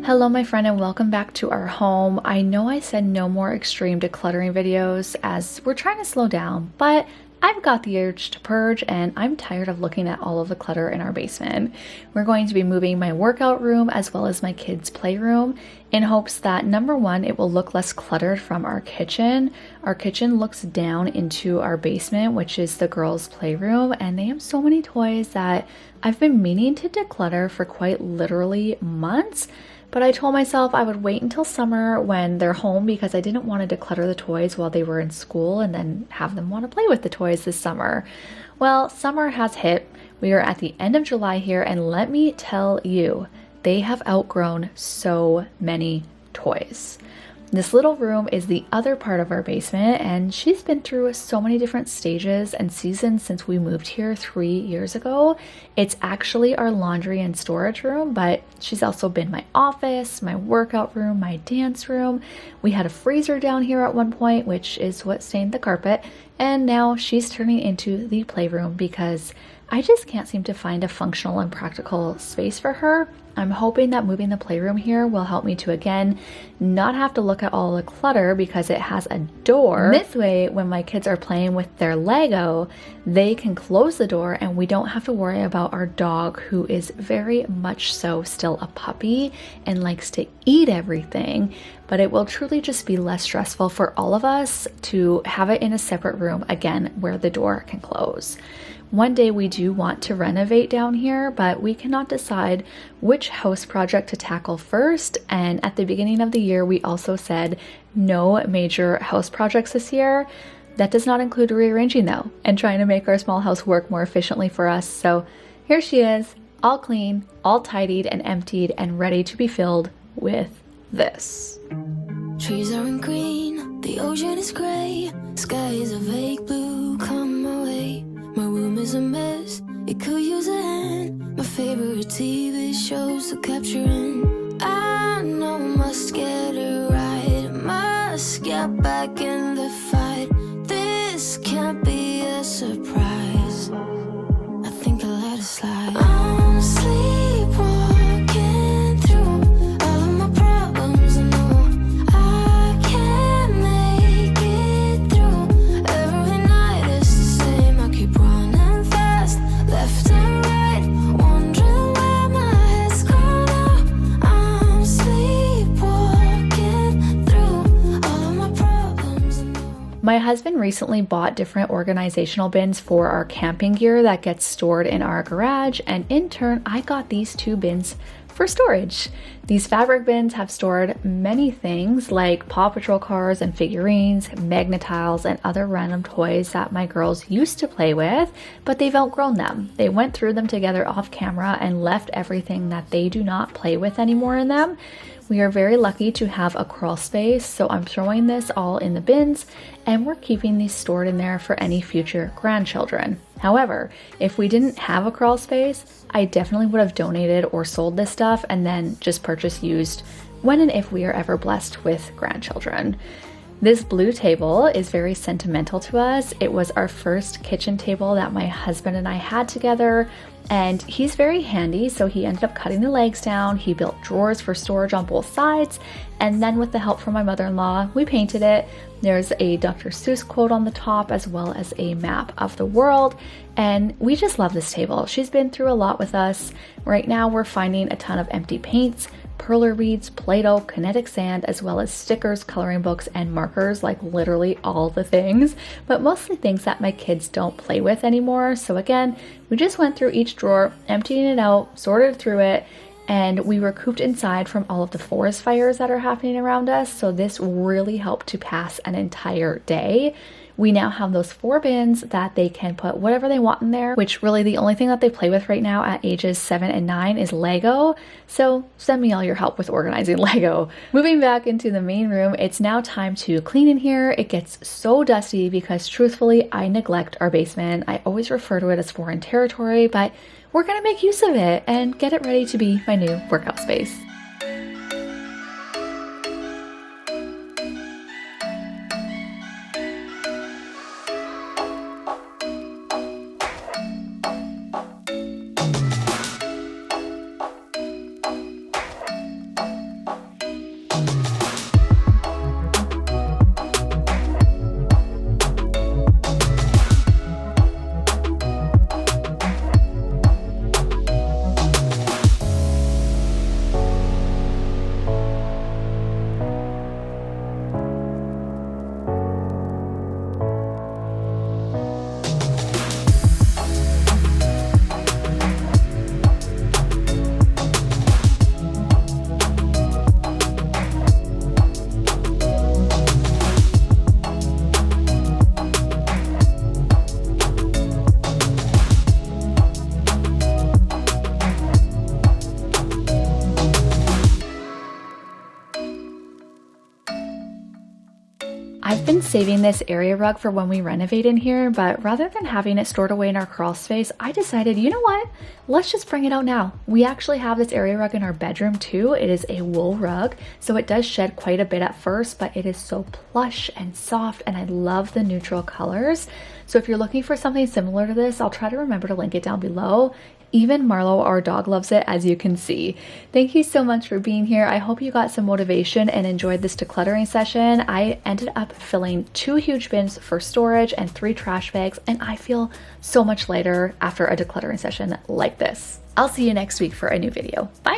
Hello my friend and welcome back to our home. I know I said no more extreme decluttering videos as we're trying to slow down, but I've got the urge to purge and I'm tired of looking at all of the clutter in our basement. We're going to be moving my workout room as well as my kids' playroom in hopes that number one, it will look less cluttered from our kitchen. Our kitchen looks down into our basement, which is the girls' playroom, and they have so many toys that I've been meaning to declutter for quite literally months. But I told myself I would wait until summer when they're home because I didn't want to declutter the toys while they were in school and then have them want to play with the toys this summer. Well, summer has hit. We are at the end of July here, and let me tell you, they have outgrown so many toys. This little room is the other part of our basement, and she's been through so many different stages and seasons since we moved here 3 years ago. It's actually our laundry and storage room, but she's also been my office, my workout room, my dance room. We had a freezer down here at one point, which is what stained the carpet, and now she's turning into the playroom because I just can't seem to find a functional and practical space for her. I'm hoping that moving the playroom here will help me to, again, not have to look at all the clutter because it has a door. This way, when my kids are playing with their Lego, they can close the door and we don't have to worry about our dog, who is very much so still a puppy and likes to eat everything. But it will truly just be less stressful for all of us to have it in a separate room, again, where the door can close. One day we do want to renovate down here, but we cannot decide which house project to tackle first. And at the beginning of the year, we also said no major house projects this year. That does not include rearranging though, and trying to make our small house work more efficiently for us. So here she is, all clean, all tidied and emptied and ready to be filled with this. Trees aren't green, the ocean is gray, sky is a vague blue, come my way. My room is a mess, it could use a hand. My favorite TV shows to capture in. I know I must get it right, must get back in the fight. This can't be a surprise, I think I let it slide. I'm sleepwalking through all of my problems. I know I can't make it through. Every night it's the same, I keep running fast, left and right, wondering where my head's gone now. I'm sleepwalking through all of my problems. I know. My husband recently bought different organizational bins for our camping gear that gets stored in our garage, and in turn I got these two bins for storage. These fabric bins have stored many things like Paw Patrol cars and figurines, Magnetiles, and other random toys that my girls used to play with, but they've outgrown them. They went through them together off camera and left everything that they do not play with anymore in them. We are very lucky to have a crawl space, so I'm throwing this all in the bins and we're keeping these stored in there for any future grandchildren. However, if we didn't have a crawl space, I definitely would have donated or sold this stuff and then just purchased used when and if we are ever blessed with grandchildren. This blue table is very sentimental to us. It was our first kitchen table that my husband and I had together, and he's very handy, so he ended up cutting the legs down. He built drawers for storage on both sides, and then with the help from my mother-in-law, we painted it. There's a Dr. Seuss quote on the top as well as a map of the world, and we just love this table. She's been through a lot with us. Right now we're finding a ton of empty paints, perler beads, Play-Doh, kinetic sand, as well as stickers, coloring books, and markers, like literally all the things, but mostly things that my kids don't play with anymore. So again, we just went through each drawer, emptying it out, sorted through it, and we were cooped inside from all of the forest fires that are happening around us, so this really helped to pass an entire day. We now have those 4 bins that they can put whatever they want in there, which really the only thing that they play with right now at ages 7 and 9 is Lego. So send me all your help with organizing Lego. Moving back into the main room, it's now time to clean in here. It gets so dusty because truthfully, I neglect our basement. I always refer to it as foreign territory, but we're gonna make use of it and get it ready to be my new workout space. I've been saving this area rug for when we renovate in here, but rather than having it stored away in our crawl space, I decided, you know what? Let's just bring it out now. We actually have this area rug in our bedroom too. It is a wool rug, so it does shed quite a bit at first, but it is so plush and soft, and I love the neutral colors. So if you're looking for something similar to this, I'll try to remember to link it down below. Even Marlo, our dog, loves it, as you can see. Thank you so much for being here. I hope you got some motivation and enjoyed this decluttering session. I ended up filling 2 huge bins for storage and 3 trash bags, and I feel so much lighter after a decluttering session like this. I'll see you next week for a new video. Bye!